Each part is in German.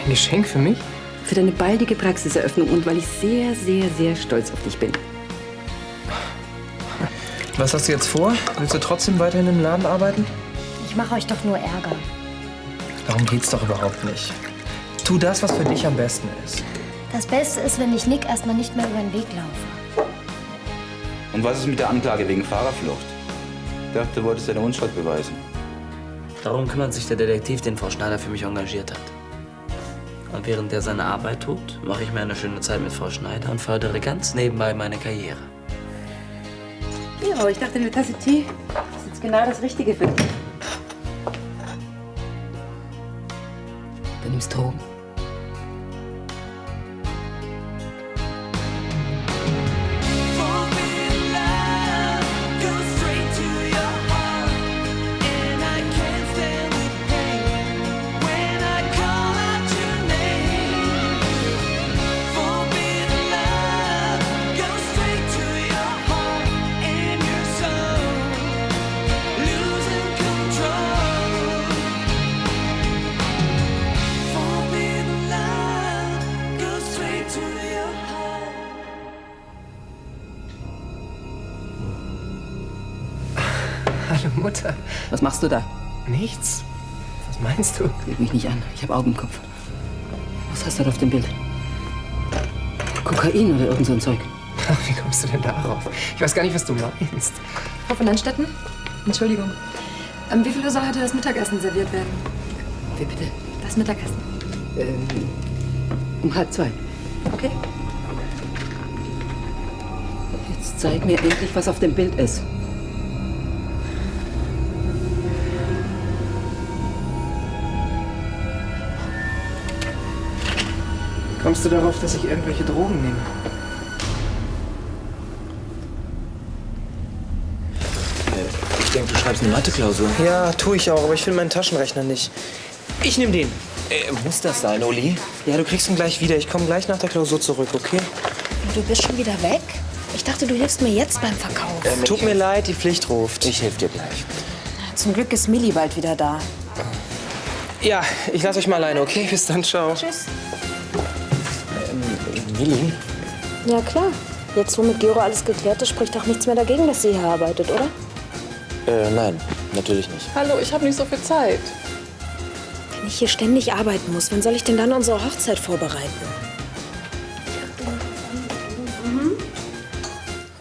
Ein Geschenk für mich? Für deine baldige Praxiseröffnung und weil ich sehr, sehr, sehr stolz auf dich bin. Was hast du jetzt vor? Willst du trotzdem weiterhin im Laden arbeiten? Ich mache euch doch nur Ärger. Darum geht's doch überhaupt nicht. Tu das, was für dich am besten ist. Das Beste ist, wenn ich Nick erstmal nicht mehr über den Weg laufe. Und was ist mit der Anklage wegen Fahrerflucht? Ich dachte, du wolltest deine Unschuld beweisen. Darum kümmert sich der Detektiv, den Frau Schneider für mich engagiert hat. Und während er seine Arbeit tut, mache ich mir eine schöne Zeit mit Frau Schneider und fördere ganz nebenbei meine Karriere. Ja, aber ich dachte, eine Tasse Tee ist jetzt genau das Richtige für dich. Du nimmst Drogen. Hallo Mutter. Was machst du da? Nichts. Was meinst du? Leg mich nicht an. Ich habe Augen im Kopf. Was hast du da auf dem Bild? Kokain oder irgend so ein Zeug? Ach, wie kommst du denn darauf? Ich weiß gar nicht, was du meinst. Frau von Landstetten? Entschuldigung. Wie viel Uhr soll heute das Mittagessen serviert werden? Wie bitte? Das Mittagessen. Um 1:30. Okay. Jetzt zeig mir endlich, was auf dem Bild ist. Kommst du darauf, dass ich irgendwelche Drogen nehme? Ich denke, du schreibst eine Mathe-Klausur. Ja, tue ich auch, aber ich will meinen Taschenrechner nicht. Ich nehme den. Muss das sein, Uli? Ja, du kriegst ihn gleich wieder. Ich komme gleich nach der Klausur zurück, okay? Du bist schon wieder weg? Ich dachte, du hilfst mir jetzt beim Verkauf. Tut mir leid, die Pflicht ruft. Ich helfe dir gleich. Zum Glück ist Milli bald wieder da. Ja, ich lasse euch mal alleine, okay? Bis dann, ciao. Tschüss. Milli? Ja, klar. Jetzt, wo mit Gero alles geklärt ist, spricht doch nichts mehr dagegen, dass sie hier arbeitet, oder? Nein, natürlich nicht. Hallo, ich habe nicht so viel Zeit. Wenn ich hier ständig arbeiten muss, wann soll ich denn dann unsere Hochzeit vorbereiten?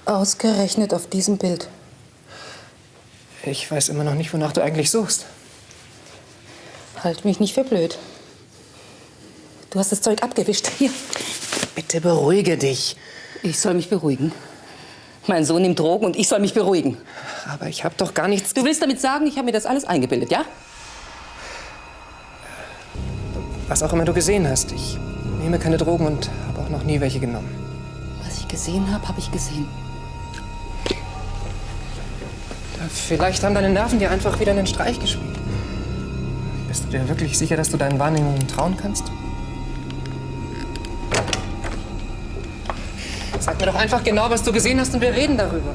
Ausgerechnet auf diesem Bild. Ich weiß immer noch nicht, wonach du eigentlich suchst. Halt mich nicht für blöd. Du hast das Zeug abgewischt. Hier. Bitte beruhige dich. Ich soll mich beruhigen. Mein Sohn nimmt Drogen und ich soll mich beruhigen. Aber ich habe doch gar nichts... Du willst damit sagen, ich habe mir das alles eingebildet, ja? Was auch immer du gesehen hast. Ich nehme keine Drogen und habe auch noch nie welche genommen. Was ich gesehen habe, habe ich gesehen. Ja, vielleicht haben deine Nerven dir einfach wieder einen Streich gespielt. Bist du dir wirklich sicher, dass du deinen Wahrnehmungen trauen kannst? Sag mir doch einfach genau, was du gesehen hast und wir reden darüber.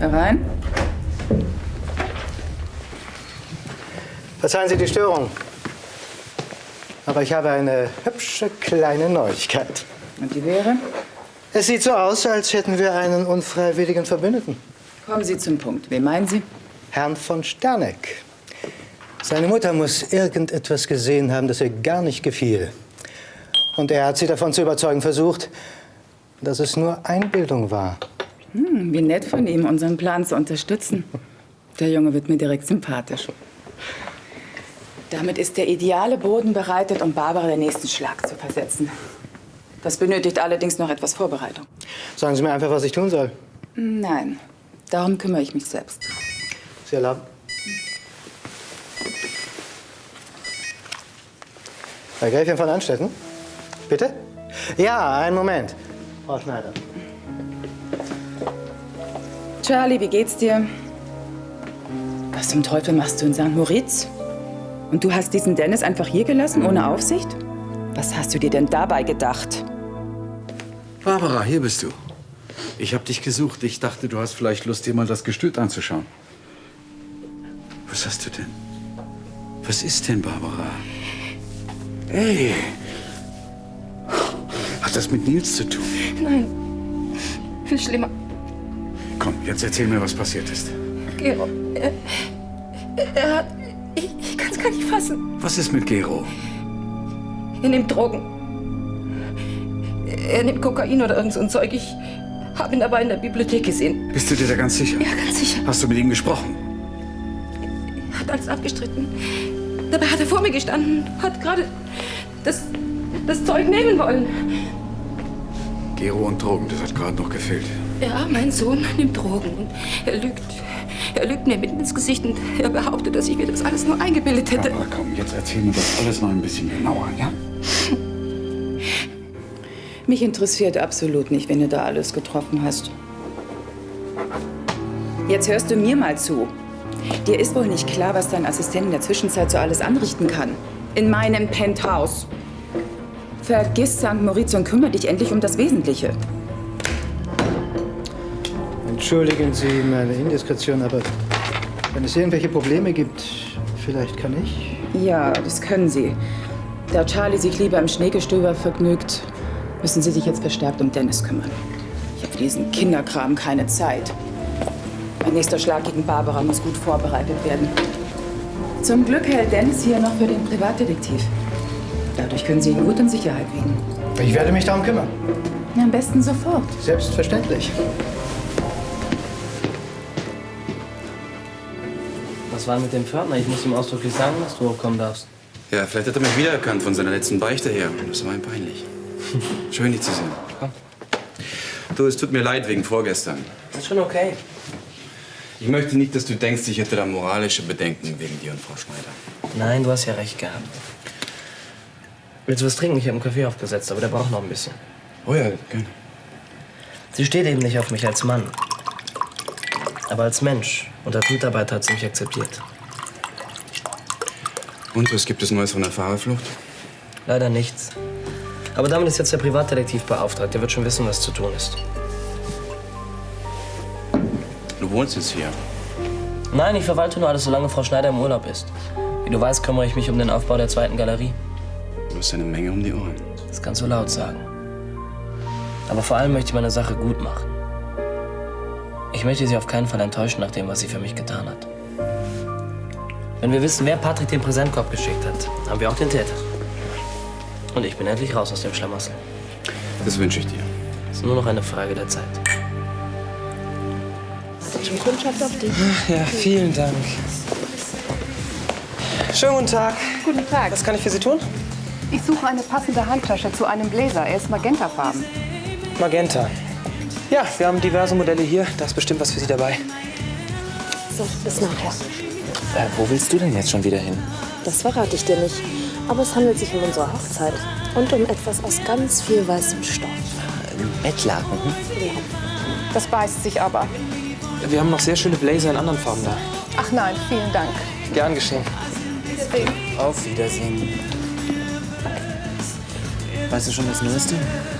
Herein. Verzeihen Sie die Störung. Aber ich habe eine hübsche kleine Neuigkeit. Und die wäre? Es sieht so aus, als hätten wir einen unfreiwilligen Verbündeten. Kommen Sie zum Punkt. Wen meinen Sie? Herrn von Sterneck. Seine Mutter muss irgendetwas gesehen haben, das ihr gar nicht gefiel. Und er hat sie davon zu überzeugen versucht, dass es nur Einbildung war. Wie nett von ihm, unseren Plan zu unterstützen. Der Junge wird mir direkt sympathisch. Damit ist der ideale Boden bereitet, um Barbara den nächsten Schlag zu versetzen. Das benötigt allerdings noch etwas Vorbereitung. Sagen Sie mir einfach, was ich tun soll. Nein, darum kümmere ich mich selbst. Sie erlauben? Herr Gräfin von Anstetten? Bitte? Ja, einen Moment. Frau Schneider. Charlie, wie geht's dir? Was zum Teufel machst du in St. Moritz? Und du hast diesen Dennis einfach hier gelassen, ohne Aufsicht? Was hast du dir denn dabei gedacht? Barbara, hier bist du. Ich habe dich gesucht. Ich dachte, du hast vielleicht Lust, dir mal das Gestüt anzuschauen. Was hast du denn? Was ist denn, Barbara? Hey! Hat das mit Nils zu tun? Nein. Viel schlimmer. Komm, jetzt erzähl mir, was passiert ist. Gero, er hat... Ich kann es gar nicht fassen. Was ist mit Gero? Er nimmt Drogen. Er nimmt Kokain oder irgend so ein Zeug. Ich habe ihn aber in der Bibliothek gesehen. Bist du dir da ganz sicher? Ja, ganz sicher. Hast du mit ihm gesprochen? Er hat alles abgestritten. Dabei hat er vor mir gestanden, hat gerade das Zeug nehmen wollen. Gero und Drogen, das hat gerade noch gefehlt. Ja, mein Sohn nimmt Drogen und er lügt. Er lügt mir mitten ins Gesicht und er behauptet, dass ich mir das alles nur eingebildet hätte. Barbara, komm, jetzt erzähl mir das alles noch ein bisschen genauer, ja? Mich interessiert absolut nicht, wen du da alles getroffen hast. Jetzt hörst du mir mal zu. Dir ist wohl nicht klar, was dein Assistent in der Zwischenzeit so alles anrichten kann. In meinem Penthouse. Vergiss St. Moritz und kümmere dich endlich um das Wesentliche. Entschuldigen Sie meine Indiskretion, aber wenn es irgendwelche Probleme gibt, vielleicht kann ich? Ja, das können Sie. Da Charlie sich lieber im Schneegestöber vergnügt, müssen Sie sich jetzt verstärkt um Dennis kümmern. Ich habe für diesen Kinderkram keine Zeit. Mein nächster Schlag gegen Barbara muss gut vorbereitet werden. Zum Glück hält Dennis hier noch für den Privatdetektiv. Dadurch können Sie ihn gut in Sicherheit wiegen. Ich werde mich darum kümmern. Ja, am besten sofort. Selbstverständlich. Was war mit dem Pförtner? Ich muss ihm ausdrücklich sagen, dass du hochkommen darfst. Ja, vielleicht hat er mich wiedererkannt von seiner letzten Beichte her. Das war ihm peinlich. Schön, dich zu sehen. Komm. Du, es tut mir leid wegen vorgestern. Das ist schon okay. Ich möchte nicht, dass du denkst, ich hätte da moralische Bedenken wegen dir und Frau Schneider. Nein, du hast ja recht gehabt. Willst du was trinken? Ich habe einen Kaffee aufgesetzt, aber der braucht noch ein bisschen. Oh ja, gerne. Sie steht eben nicht auf mich als Mann. Aber als Mensch und als Mitarbeiter hat sie mich akzeptiert. Und was gibt es Neues von der Fahrerflucht? Leider nichts. Aber damit ist jetzt der Privatdetektiv beauftragt. Der wird schon wissen, was zu tun ist. Du wohnst jetzt hier. Nein, ich verwalte nur alles, solange Frau Schneider im Urlaub ist. Wie du weißt, kümmere ich mich um den Aufbau der zweiten Galerie. Du hast eine Menge um die Ohren. Das kannst du laut sagen. Aber vor allem möchte ich meine Sache gut machen. Ich möchte sie auf keinen Fall enttäuschen nach dem, was sie für mich getan hat. Wenn wir wissen, wer Patrick den Präsentkorb geschickt hat, haben wir auch den Täter. Und ich bin endlich raus aus dem Schlamassel. Das wünsche ich dir. Es ist nur noch eine Frage der Zeit. Wartet schon Kundschaft auf dich. Ja, vielen Dank. Schönen guten Tag. Guten Tag. Was kann ich für Sie tun? Ich suche eine passende Handtasche zu einem Bläser. Er ist magentafarben. Magenta. Ja, wir haben diverse Modelle hier. Da ist bestimmt was für Sie dabei. So, bis nachher. Wo willst du denn jetzt schon wieder hin? Das verrate ich dir nicht. Aber es handelt sich um unsere Hochzeit. Und um etwas aus ganz viel weißem Stoff. Bettlaken. Ja. Das beißt sich aber. Wir haben noch sehr schöne Blazer in anderen Farben da. Ach nein, vielen Dank. Gern geschehen. Auf Wiedersehen. Weißt du schon das Neueste?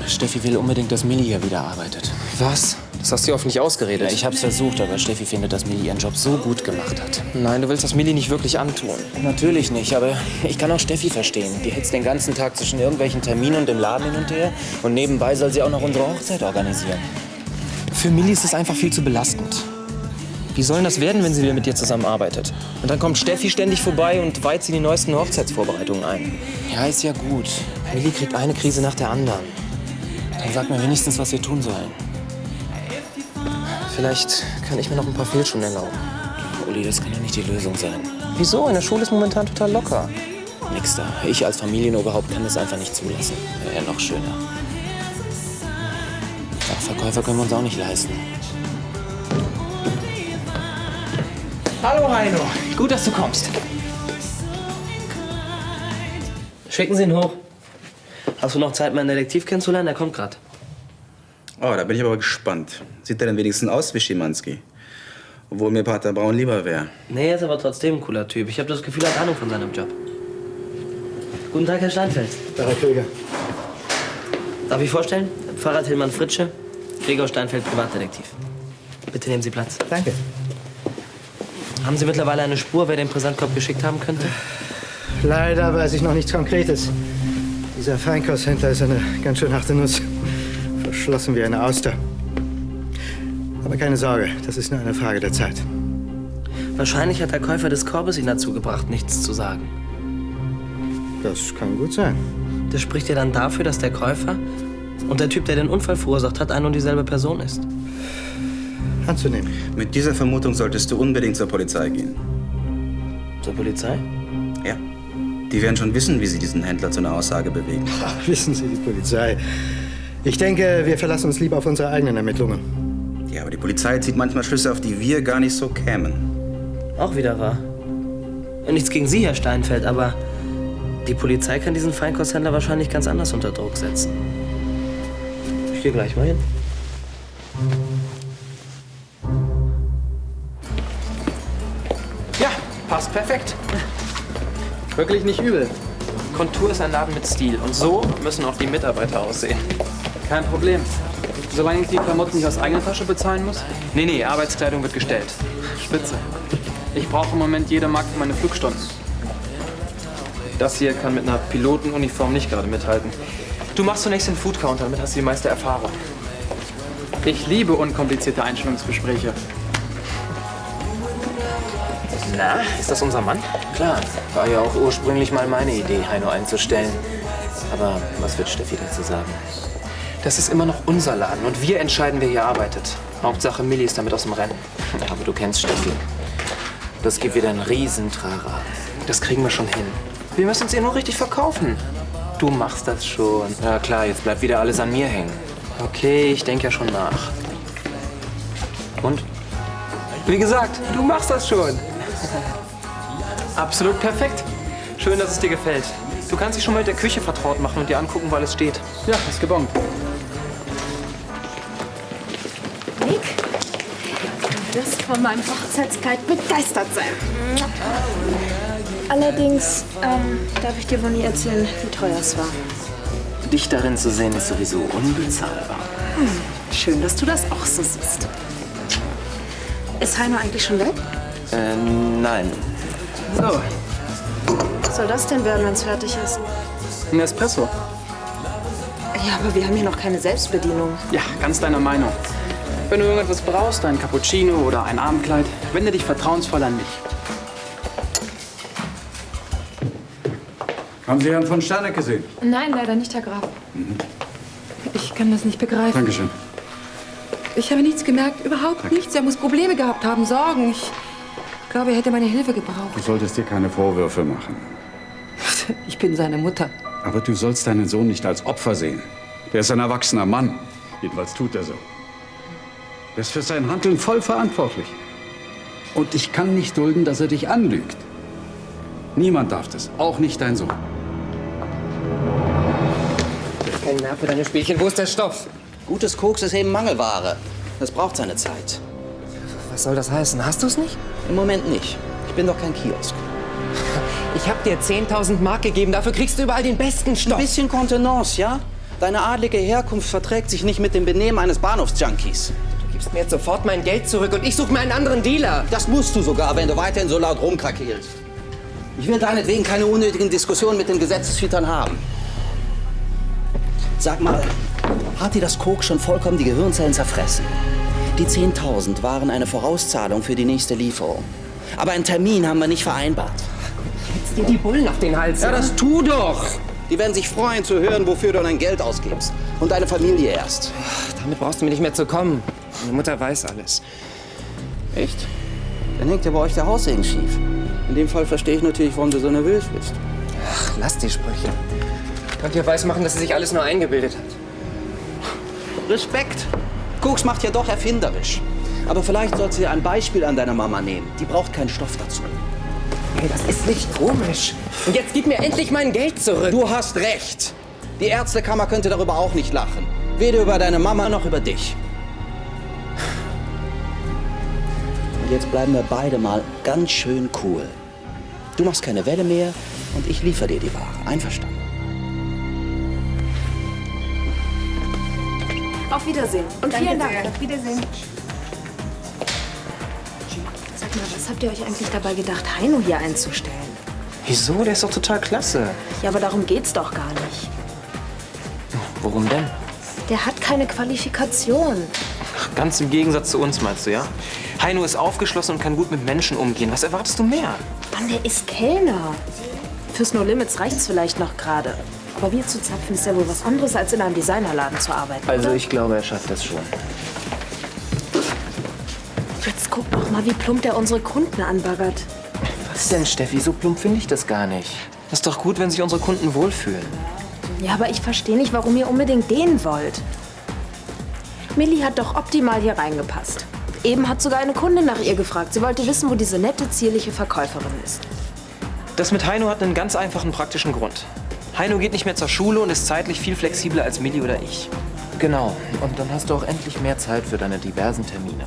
Steffi will unbedingt, dass Millie hier wieder arbeitet. Was? Das hast du dir hoffentlich ausgeredet. Ja, ich hab's versucht, aber Steffi findet, dass Millie ihren Job so gut gemacht hat. Nein, du willst das Millie nicht wirklich antun. Natürlich nicht, aber ich kann auch Steffi verstehen. Die hetzt den ganzen Tag zwischen irgendwelchen Terminen und dem Laden hin und her. Und nebenbei soll sie auch noch unsere Hochzeit organisieren. Für Millie ist es einfach viel zu belastend. Wie soll denn das werden, wenn sie wieder mit dir zusammenarbeitet? Und dann kommt Steffi ständig vorbei und weiht sie die neuesten Hochzeitsvorbereitungen ein. Ja, ist ja gut. Millie kriegt eine Krise nach der anderen. Dann sag mir wenigstens, was wir tun sollen. Vielleicht kann ich mir noch ein paar Fehlstunden erlauben. Uli, das kann doch nicht die Lösung sein. Wieso? In der Schule ist momentan total locker. Nix da. Ich als Familienoberhaupt kann das einfach nicht zulassen. Wäre ja noch schöner. Ach, Verkäufer können wir uns auch nicht leisten. Hallo Heino, gut, dass du kommst. Schicken Sie ihn hoch. Hast du noch Zeit, meinen Detektiv kennenzulernen? Er kommt gerade. Oh, da bin ich aber gespannt. Sieht er denn wenigstens aus wie Schimanski? Obwohl mir Pater Braun lieber wäre. Nee, er ist aber trotzdem ein cooler Typ. Ich habe das Gefühl, er hat Ahnung von seinem Job. Guten Tag, Herr Steinfeld. Herr Krüger. Darf ich vorstellen? Fahrrad Hillmann Fritsche, Gregor Steinfeld, Privatdetektiv. Bitte nehmen Sie Platz. Danke. Haben Sie mittlerweile eine Spur, wer den Präsentkorb geschickt haben könnte? Leider weiß ich noch nichts Konkretes. Dieser Feinkosthändler ist eine ganz schön harte Nuss. Verschlossen wie eine Auster. Aber keine Sorge, das ist nur eine Frage der Zeit. Wahrscheinlich hat der Käufer des Korbes ihn dazu gebracht, nichts zu sagen. Das kann gut sein. Das spricht ja dann dafür, dass der Käufer und der Typ, der den Unfall verursacht hat, ein und dieselbe Person ist. Anzunehmen. Mit dieser Vermutung solltest du unbedingt zur Polizei gehen. Zur Polizei? Ja. Die werden schon wissen, wie sie diesen Händler zu einer Aussage bewegen. Ach, wissen Sie, die Polizei. Ich denke, wir verlassen uns lieber auf unsere eigenen Ermittlungen. Ja, aber die Polizei zieht manchmal Schlüsse, auf die wir gar nicht so kämen. Auch wieder wahr. Nichts gegen Sie, Herr Steinfeld, aber die Polizei kann diesen Feinkosthändler wahrscheinlich ganz anders unter Druck setzen. Ich gehe gleich mal hin. Ja, passt perfekt. Wirklich nicht übel. Kontur ist ein Laden mit Stil. Und so müssen auch die Mitarbeiter aussehen. Kein Problem. Solange ich die Klamotten nicht aus eigener Tasche bezahlen muss? Nee, Arbeitskleidung wird gestellt. Spitze. Ich brauche im Moment jede Mark für meine Flugstunden. Das hier kann mit einer Pilotenuniform nicht gerade mithalten. Du machst zunächst den Food-Counter, damit hast du die meiste Erfahrung. Ich liebe unkomplizierte Einstellungsgespräche. Na, ist das unser Mann? Klar, war ja auch ursprünglich mal meine Idee, Heino einzustellen. Aber was wird Steffi dazu sagen? Das ist immer noch unser Laden und wir entscheiden, wer hier arbeitet. Hauptsache Millie ist damit aus dem Rennen. Aber du kennst Steffi. Das gibt wieder einen Riesentrara. Das kriegen wir schon hin. Wir müssen es ihr nur richtig verkaufen. Du machst das schon. Ja klar, jetzt bleibt wieder alles an mir hängen. Okay, ich denke ja schon nach. Und? Wie gesagt, du machst das schon. Absolut perfekt. Schön, dass es dir gefällt. Du kannst dich schon mal mit der Küche vertraut machen und dir angucken, wo alles steht. Ja, ist gebongt. Nick, du wirst von meinem Hochzeitskleid begeistert sein. Allerdings darf ich dir wohl nie erzählen, wie teuer es war. Dich darin zu sehen, ist sowieso unbezahlbar. Schön, dass du das auch so siehst. Ist Heino eigentlich schon weg? Nein. So, Was soll das denn werden, wenn es fertig ist? ein Espresso. Ja, aber wir haben hier noch keine Selbstbedienung. Ja, ganz deiner Meinung. Wenn du irgendetwas brauchst, ein Cappuccino oder ein Abendkleid, wende dich vertrauensvoll an mich. Haben Sie Herrn von Sterneck gesehen? Nein, leider nicht, Herr Graf. Ich kann das nicht begreifen. Dankeschön. Ich habe nichts gemerkt, überhaupt nichts. Er muss Probleme gehabt haben, Sorgen. Ich glaube, er hätte meine Hilfe gebraucht. Du solltest dir keine Vorwürfe machen. Ich bin seine Mutter. Aber du sollst deinen Sohn nicht als Opfer sehen. Der ist ein erwachsener Mann. Jedenfalls tut er so. Er ist für sein Handeln voll verantwortlich. Und ich kann nicht dulden, dass er dich anlügt. Niemand darf das, auch nicht dein Sohn. Kein Nerv für deine Spielchen. Wo ist der Stoff? Gutes Koks ist eben Mangelware. Das braucht seine Zeit. Was soll das heißen? Hast du es nicht? Im Moment nicht. Ich bin doch kein Kiosk. Ich habe dir 10.000 Mark gegeben. Dafür kriegst du überall den besten Stoff. Ein bisschen Kontenance, ja? Deine adlige Herkunft verträgt sich nicht mit dem Benehmen eines Bahnhofsjunkies. Du gibst mir jetzt sofort mein Geld zurück und ich suche mir einen anderen Dealer. Das musst du sogar, wenn du weiterhin so laut rumkrakelst. Ich will deinetwegen keine unnötigen Diskussionen mit den Gesetzeshütern haben. Sag mal, hat dir das Koks schon vollkommen die Gehirnzellen zerfressen? Die 10.000 waren eine Vorauszahlung für die nächste Lieferung. Aber einen Termin haben wir nicht vereinbart. Jetzt dir die Bullen auf den Hals. Ja, das tu doch! Die werden sich freuen zu hören, wofür du dein Geld ausgibst. Und deine Familie erst. Damit brauchst du mir nicht mehr zu kommen. Meine Mutter weiß alles. Echt? Dann hängt ja bei euch der Haussegen schief. In dem Fall verstehe ich natürlich, warum du so nervös bist. Ach, lass die Sprüche. Ich kann dir weismachen, dass sie sich alles nur eingebildet hat. Respekt. Koks macht ja doch erfinderisch. Aber vielleicht sollst du dir ein Beispiel an deiner Mama nehmen. Die braucht keinen Stoff dazu. Hey, das ist nicht komisch. Und jetzt gib mir endlich mein Geld zurück. Du hast recht. Die Ärztekammer könnte darüber auch nicht lachen. Weder über deine Mama noch über dich. Und jetzt bleiben wir beide mal ganz schön cool. Du machst keine Welle mehr und ich liefere dir die Ware. Einverstanden? Auf Wiedersehen. Und Danke vielen Dank. sehr. Auf Wiedersehen. Sag mal, was habt ihr euch eigentlich dabei gedacht, Heino hier einzustellen? Wieso? Der ist doch total klasse. Ja, aber darum geht's doch gar nicht. Worum denn? Der hat keine Qualifikation. Ganz im Gegensatz zu uns, meinst du, ja? Heino ist aufgeschlossen und kann gut mit Menschen umgehen. Was erwartest du mehr? Mann, der ist Kellner. Fürs No Limits reicht's vielleicht noch gerade. Aber Bier zu zapfen ist ja wohl was anderes, als in einem Designerladen zu arbeiten. Also oder? ich glaube, er schafft das schon. Jetzt guck doch mal, wie plump der unsere Kunden anbaggert. Was denn, Steffi? So plump finde ich das gar nicht. Das ist doch gut, wenn sich unsere Kunden wohlfühlen. Ja, aber ich verstehe nicht, warum ihr unbedingt den wollt. Millie hat doch optimal hier reingepasst. Eben hat sogar eine Kundin nach ihr gefragt. Sie wollte wissen, wo diese nette, zierliche Verkäuferin ist. Das mit Heino hat einen ganz einfachen, praktischen Grund. Heino geht nicht mehr zur Schule und ist zeitlich viel flexibler als Millie oder ich. Genau. Und dann hast du auch endlich mehr Zeit für deine diversen Termine.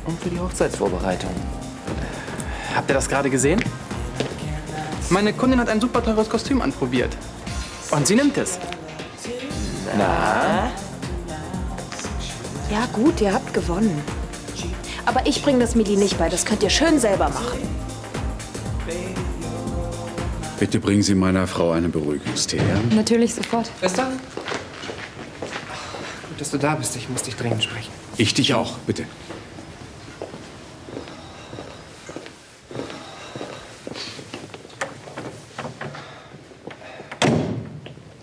Und für die Hochzeitsvorbereitung. Habt ihr das gerade gesehen? Meine Kundin hat ein super teures Kostüm anprobiert. Und sie nimmt es. Na? Ja gut, ihr habt gewonnen. Aber ich bringe das Millie nicht bei. Das könnt ihr schön selber machen. Bitte bringen Sie meiner Frau einen Beruhigungstee, ja? Natürlich, sofort. Esther? Gut, dass du da bist. Ich muss dich dringend sprechen. Ich dich auch, bitte.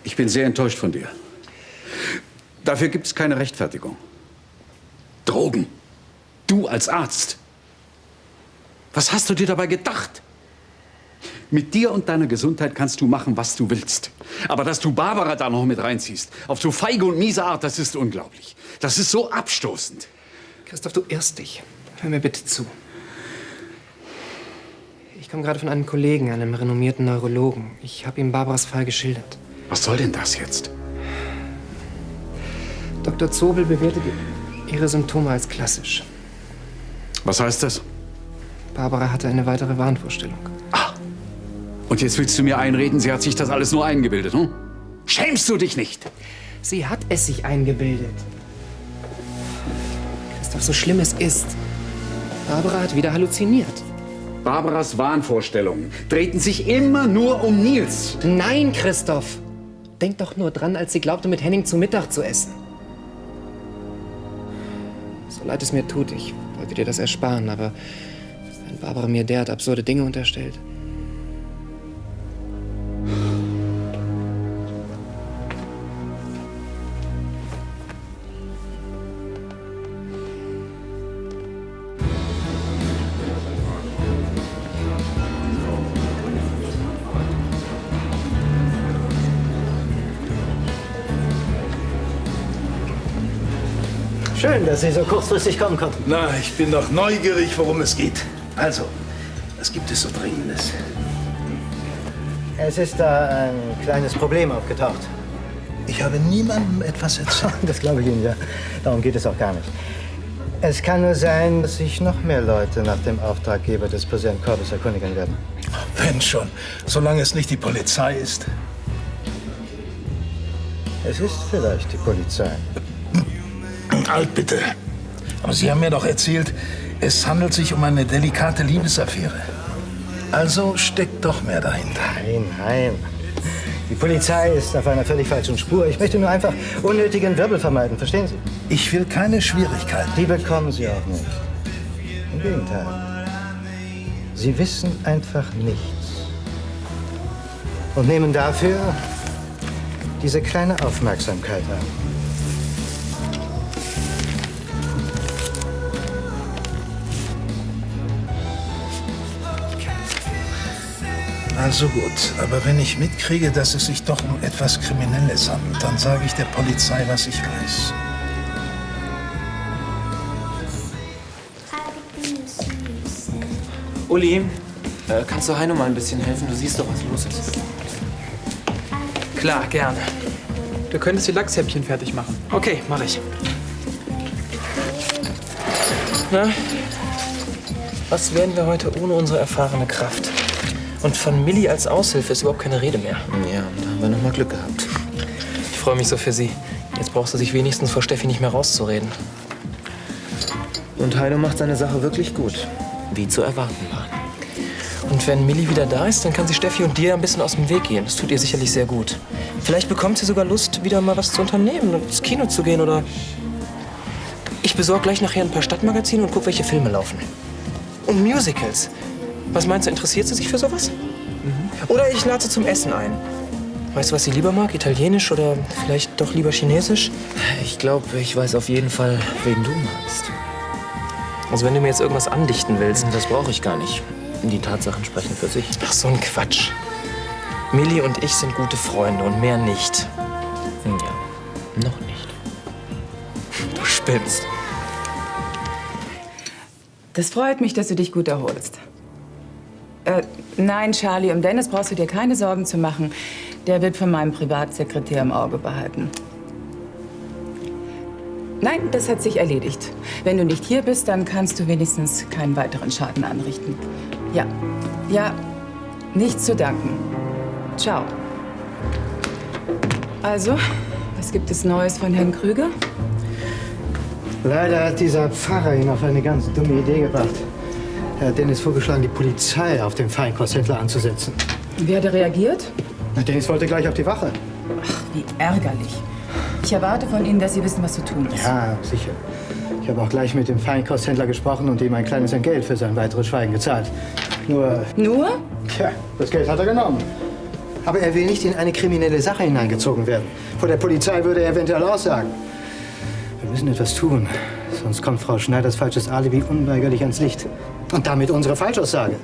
Ich bin sehr enttäuscht von dir. Dafür gibt es keine Rechtfertigung. Drogen. Du als Arzt. Was hast du dir dabei gedacht? Mit dir und deiner Gesundheit kannst du machen, was du willst. Aber dass du Barbara da noch mit reinziehst, auf so feige und miese Art, das ist unglaublich. Das ist so abstoßend. Christoph, du irrst dich. Hör mir bitte zu. Ich komme gerade von einem Kollegen, einem renommierten Neurologen. Ich habe ihm Barbaras Fall geschildert. Was soll denn das jetzt? Dr. Zobel bewertet ihre Symptome als klassisch. Was heißt das? Barbara hatte eine weitere Wahnvorstellung. Und jetzt willst du mir einreden, sie hat sich das alles nur eingebildet, hm? Schämst du dich nicht? Sie hat es sich eingebildet. Christoph, so schlimm es ist. Barbara hat wieder halluziniert. Barbaras Wahnvorstellungen drehten sich immer nur um Nils. Nein, Christoph. Denk doch nur dran, als sie glaubte, mit Henning zu Mittag zu essen. So leid es mir tut, ich wollte dir das ersparen, aber wenn Barbara mir derart absurde Dinge unterstellt. Schön, dass Sie so kurzfristig kommen konnten. Na, ich bin doch neugierig, worum es geht. Also, was gibt es so Dringendes? Es ist da ein kleines Problem aufgetaucht. Ich habe niemandem etwas erzählt. Das glaube ich Ihnen, ja. Darum geht es auch gar nicht. Es kann nur sein, dass sich noch mehr Leute nach dem Auftraggeber des Präsidenten Corbus erkundigen werden. Wenn schon, solange es nicht die Polizei ist. Es ist vielleicht die Polizei. Alt, bitte. Aber Sie haben mir doch erzählt, es handelt sich um eine delikate Liebesaffäre. Also steckt doch mehr dahinter. Nein. Die Polizei ist auf einer völlig falschen Spur. Ich möchte nur einfach unnötigen Wirbel vermeiden, verstehen Sie? Ich will keine Schwierigkeiten. Die bekommen Sie auch nicht. Im Gegenteil. Sie wissen einfach nichts. Und nehmen dafür diese kleine Aufmerksamkeit an. Also gut, aber wenn ich mitkriege, dass es sich doch um etwas Kriminelles handelt, dann sage ich der Polizei, was ich weiß. Uli, kannst du Heino mal ein bisschen helfen? Du siehst doch, was los ist. Klar, gerne. Du könntest die Lachshäppchen fertig machen. Okay, mach ich. Na, was wären wir heute ohne unsere erfahrene Kraft? Und von Millie als Aushilfe ist überhaupt keine Rede mehr. Ja, da haben wir noch mal Glück gehabt. Ich freue mich so für Sie. Jetzt brauchst du sich wenigstens vor Steffi nicht mehr rauszureden. Und Heino macht seine Sache wirklich gut. Wie zu erwarten war. Und wenn Millie wieder da ist, dann kann sie Steffi und dir ein bisschen aus dem Weg gehen. Das tut ihr sicherlich sehr gut. Vielleicht bekommt sie sogar Lust, wieder mal was zu unternehmen und ins Kino zu gehen oder... Ich besorge gleich nachher ein paar Stadtmagazine und guck, welche Filme laufen. Und Musicals. Was meinst du, interessiert sie sich für sowas? Oder ich lade sie zum Essen ein. Weißt du, was sie lieber mag? Italienisch oder vielleicht doch lieber Chinesisch? Ich glaube, ich weiß auf jeden Fall, wen du magst. Also wenn du mir jetzt irgendwas andichten willst... Das brauche ich gar nicht. Die Tatsachen sprechen für sich. Ach, so ein Quatsch. Millie und ich sind gute Freunde und mehr nicht. Ja, noch nicht. Du spinnst. Das freut mich, dass du dich gut erholst. Nein, Charlie, um Dennis brauchst du dir keine Sorgen zu machen. Der wird von meinem Privatsekretär im Auge behalten. Nein, das hat sich erledigt. Wenn du nicht hier bist, dann kannst du wenigstens keinen weiteren Schaden anrichten. Ja, nichts zu danken. Ciao. Also, was gibt es Neues von Herrn Krüger? Leider hat dieser Pfarrer ihn auf eine ganz dumme Idee gebracht. Er hat Dennis vorgeschlagen, die Polizei auf den Feinkosthändler anzusetzen. Wie hat er reagiert? Na, Dennis wollte gleich auf die Wache. Ach, wie ärgerlich. Ich erwarte von Ihnen, dass Sie wissen, was zu tun ist. Ja, sicher. Ich habe auch gleich mit dem Feinkosthändler gesprochen und ihm ein kleines Entgelt für sein weiteres Schweigen gezahlt. Nur? Tja, das Geld hat er genommen. Aber er will nicht in eine kriminelle Sache hineingezogen werden. Vor der Polizei würde er eventuell aussagen. Wir müssen etwas tun, sonst kommt Frau Schneiders falsches Alibi unweigerlich ans Licht. Und damit unsere Falschaussage.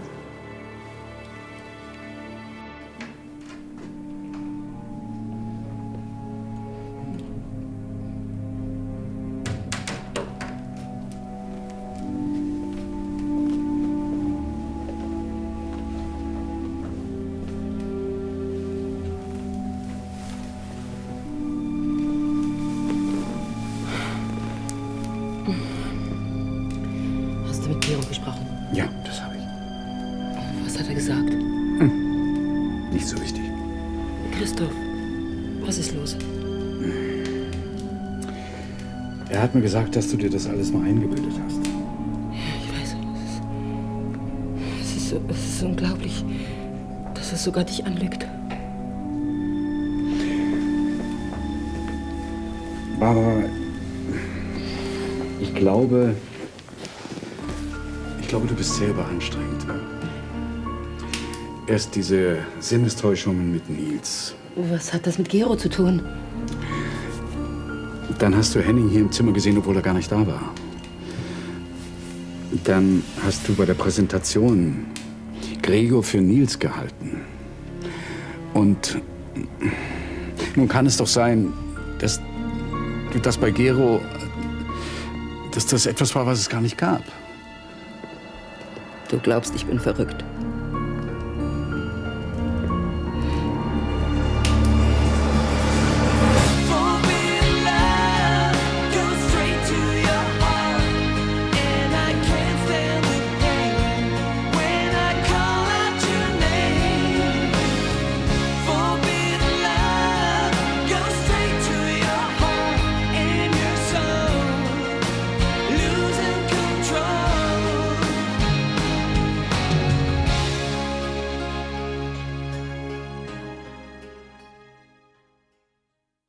Hast du mit Gero gesprochen? Ja, das habe ich. Was hat er gesagt? Nicht so wichtig. Christoph, was ist los? Er hat mir gesagt, dass du dir das alles mal eingebildet hast. Ich weiß, es ist unglaublich, dass es sogar dich anlügt. Barbara, ich glaube, du bist selber anstrengend. Erst diese Sinnestäuschungen mit Nils. Was hat das mit Gero zu tun? Dann hast du Henning hier im Zimmer gesehen, obwohl er gar nicht da war. Dann hast du bei der Präsentation Gregor für Nils gehalten. Und nun kann es doch sein, dass du das bei Gero, dass das etwas war, was es gar nicht gab. Du glaubst, ich bin verrückt.